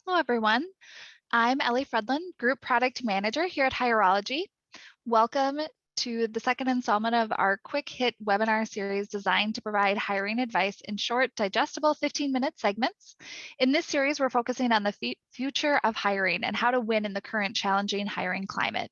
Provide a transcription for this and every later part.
Hello, everyone. I'm Ellie Fredlin, Group Product Manager here at Hierology. Welcome to the second installment of our quick hit webinar series designed to provide hiring advice in short, digestible 15-minute segments. In this series, we're focusing on the future of hiring and how to win in the current challenging hiring climate.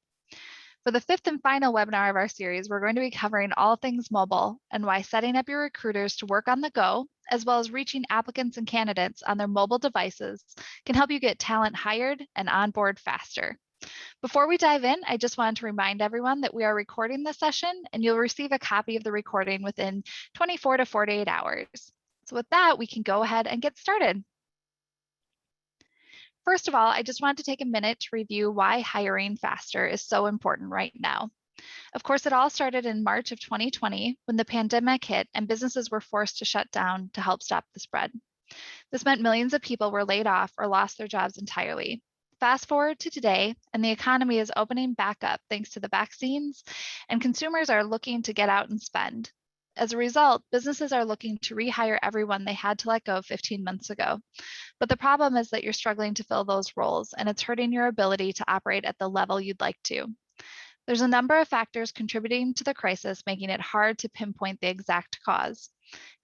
For the fifth and final webinar of our series, we're going to be covering all things mobile and why setting up your recruiters to work on the go, as well as reaching applicants and candidates on their mobile devices, can help you get talent hired and on board faster. Before we dive in, I just wanted to remind everyone that we are recording this session and you'll receive a copy of the recording within 24 to 48 hours. So with that, we can go ahead and get started. First of all, I just wanted to take a minute to review why hiring faster is so important right now. Of course, it all started in March of 2020 when the pandemic hit and businesses were forced to shut down to help stop the spread. This meant millions of people were laid off or lost their jobs entirely. Fast forward to today, and the economy is opening back up thanks to the vaccines, and consumers are looking to get out and spend. As a result, businesses are looking to rehire everyone they had to let go 15 months ago. But the problem is that you're struggling to fill those roles, and it's hurting your ability to operate at the level you'd like to. There's a number of factors contributing to the crisis, making it hard to pinpoint the exact cause.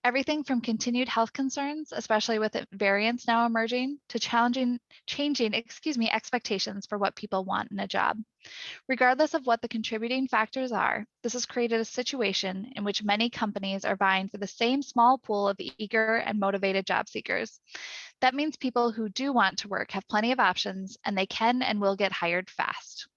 Everything from continued health concerns, especially with variants now emerging, to changing expectations for what people want in a job. Regardless of what the contributing factors are, this has created a situation in which many companies are vying for the same small pool of eager and motivated job seekers. That means people who do want to work have plenty of options, and they can and will get hired fast.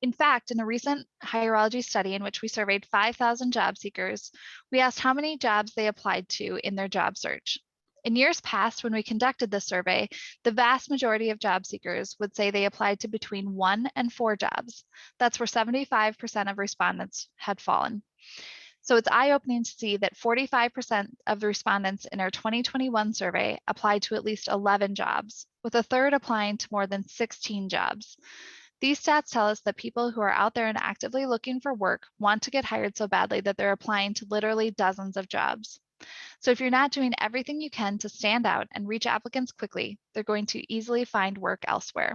In fact, in a recent Hierology study in which we surveyed 5,000 job seekers, we asked how many jobs they applied to in their job search. In years past, when we conducted this survey, the vast majority of job seekers would say they applied to between 1 and 4 jobs. That's where 75% of respondents had fallen. So it's eye-opening to see that 45% of the respondents in our 2021 survey applied to at least 11 jobs, with a third applying to more than 16 jobs. These stats tell us that people who are out there and actively looking for work want to get hired so badly that they're applying to literally dozens of jobs. So if you're not doing everything you can to stand out and reach applicants quickly, they're going to easily find work elsewhere.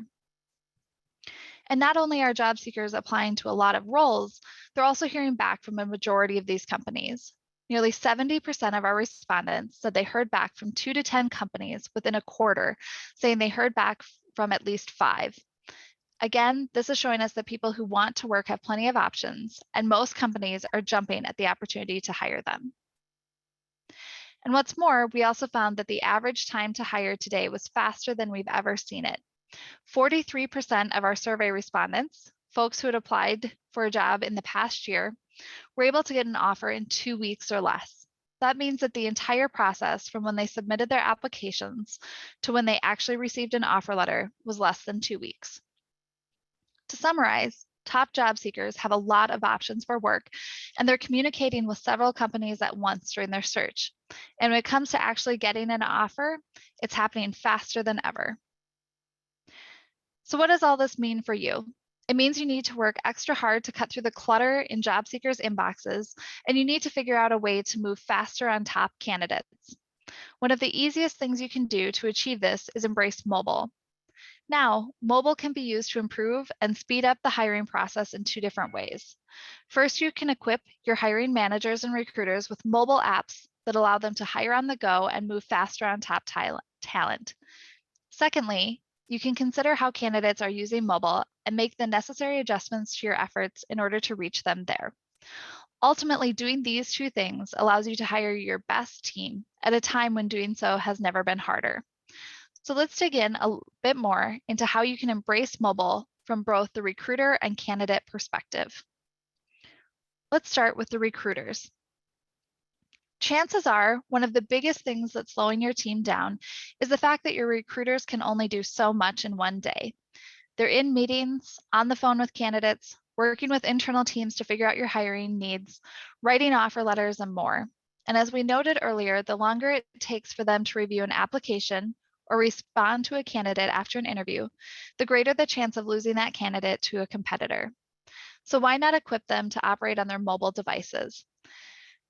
And not only are job seekers applying to a lot of roles, they're also hearing back from a majority of these companies. Nearly 70% of our respondents said they heard back from 2 to 10 companies within a quarter, saying they heard back from at least 5. Again, this is showing us that people who want to work have plenty of options, and most companies are jumping at the opportunity to hire them. And what's more, we also found that the average time to hire today was faster than we've ever seen it. 43% of our survey respondents, folks who had applied for a job in the past year, were able to get an offer in 2 weeks or less. That means that the entire process from when they submitted their applications to when they actually received an offer letter was less than 2 weeks. To summarize, top job seekers have a lot of options for work, and they're communicating with several companies at once during their search. And when it comes to actually getting an offer, it's happening faster than ever. So what does all this mean for you? It means you need to work extra hard to cut through the clutter in job seekers' inboxes, and you need to figure out a way to move faster on top candidates. One of the easiest things you can do to achieve this is embrace mobile. Now, mobile can be used to improve and speed up the hiring process in 2 different ways. First, you can equip your hiring managers and recruiters with mobile apps that allow them to hire on the go and move faster on top talent. Secondly, you can consider how candidates are using mobile and make the necessary adjustments to your efforts in order to reach them there. Ultimately, doing these 2 things allows you to hire your best team at a time when doing so has never been harder. So let's dig in a bit more into how you can embrace mobile from both the recruiter and candidate perspective. Let's start with the recruiters. Chances are one of the biggest things that's slowing your team down is the fact that your recruiters can only do so much in one day. They're in meetings, on the phone with candidates, working with internal teams to figure out your hiring needs, writing offer letters, and more. And as we noted earlier, the longer it takes for them to review an application or respond to a candidate after an interview, the greater the chance of losing that candidate to a competitor. So why not equip them to operate on their mobile devices?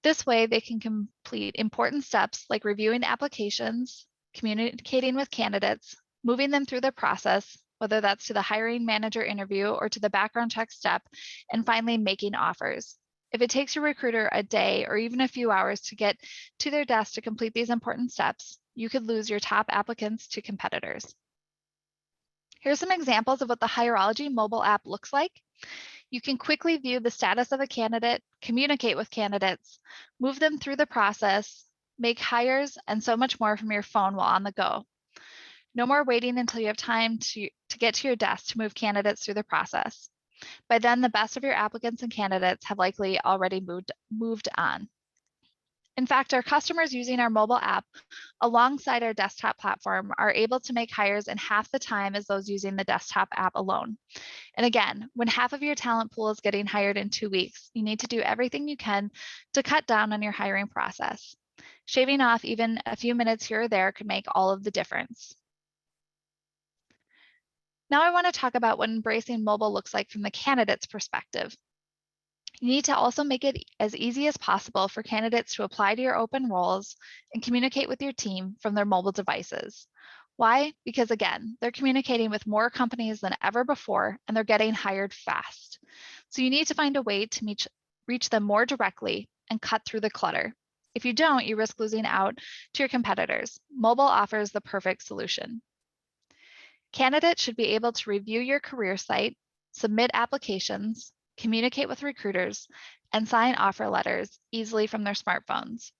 This way, they can complete important steps like reviewing applications, communicating with candidates, moving them through the process, whether that's to the hiring manager interview or to the background check step, and finally making offers. If it takes your recruiter a day or even a few hours to get to their desk to complete these important steps, you could lose your top applicants to competitors. Here's some examples of what the Hireology mobile app looks like. You can quickly view the status of a candidate, communicate with candidates, move them through the process, make hires, and so much more from your phone while on the go. No more waiting until you have time to get to your desk to move candidates through the process. By then, the best of your applicants and candidates have likely already moved on. In fact, our customers using our mobile app alongside our desktop platform are able to make hires in half the time as those using the desktop app alone. And again, when half of your talent pool is getting hired in 2 weeks, you need to do everything you can to cut down on your hiring process. Shaving off even a few minutes here or there could make all of the difference. Now I want to talk about what embracing mobile looks like from the candidate's perspective. You need to also make it as easy as possible for candidates to apply to your open roles and communicate with your team from their mobile devices. Why? Because again, they're communicating with more companies than ever before and they're getting hired fast. So you need to find a way to reach them more directly and cut through the clutter. If you don't, you risk losing out to your competitors. Mobile offers the perfect solution. Candidates should be able to review your career site, submit applications, communicate with recruiters, and sign offer letters easily from their smartphones.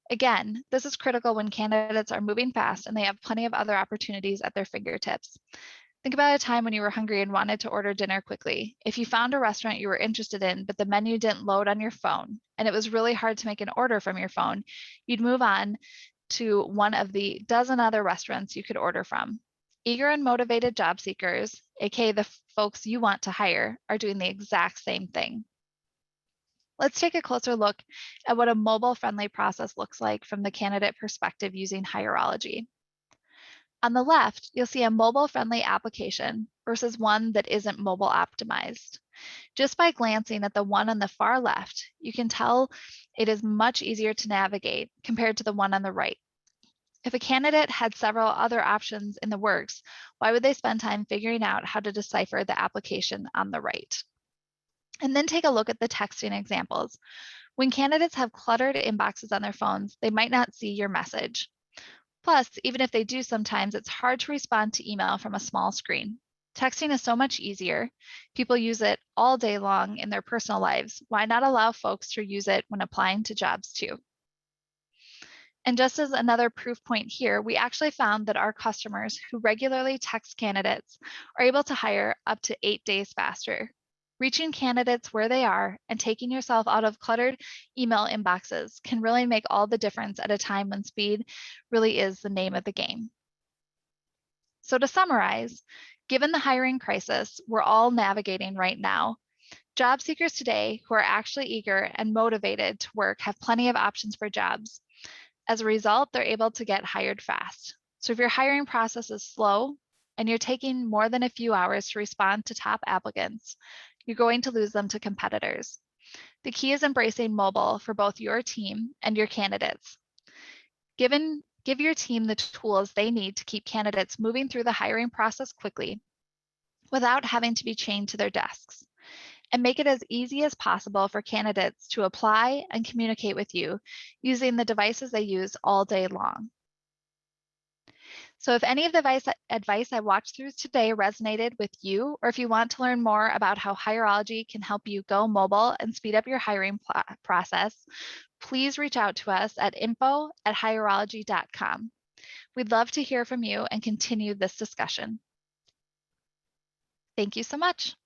Again, this is critical when candidates are moving fast and they have plenty of other opportunities at their fingertips. Think about a time when you were hungry and wanted to order dinner quickly. If you found a restaurant you were interested in, but the menu didn't load on your phone, and it was really hard to make an order from your phone, you'd move on to one of the dozen other restaurants you could order from. Eager and motivated job seekers, aka the folks you want to hire, are doing the exact same thing. Let's take a closer look at what a mobile-friendly process looks like from the candidate perspective using Hireology. On the left, you'll see a mobile-friendly application versus one that isn't mobile optimized. Just by glancing at the one on the far left, you can tell it is much easier to navigate compared to the one on the right. If a candidate had several other options in the works, why would they spend time figuring out how to decipher the application on the right? And then take a look at the texting examples. When candidates have cluttered inboxes on their phones, they might not see your message. Plus, even if they do sometimes, it's hard to respond to email from a small screen. Texting is so much easier. People use it all day long in their personal lives. Why not allow folks to use it when applying to jobs too? And just as another proof point here, we actually found that our customers who regularly text candidates are able to hire up to 8 days faster. Reaching candidates where they are and taking yourself out of cluttered email inboxes can really make all the difference at a time when speed really is the name of the game. So to summarize, given the hiring crisis we're all navigating right now, job seekers today who are actually eager and motivated to work have plenty of options for jobs. As a result, they're able to get hired fast. So if your hiring process is slow and you're taking more than a few hours to respond to top applicants, you're going to lose them to competitors. The key is embracing mobile for both your team and your candidates. Give your team the tools they need to keep candidates moving through the hiring process quickly without having to be chained to their desks. And make it as easy as possible for candidates to apply and communicate with you using the devices they use all day long. So if any of the advice I walked through today resonated with you, or if you want to learn more about how Hireology can help you go mobile and speed up your hiring process, please reach out to us at info@hireology.com. We'd love to hear from you and continue this discussion. Thank you so much.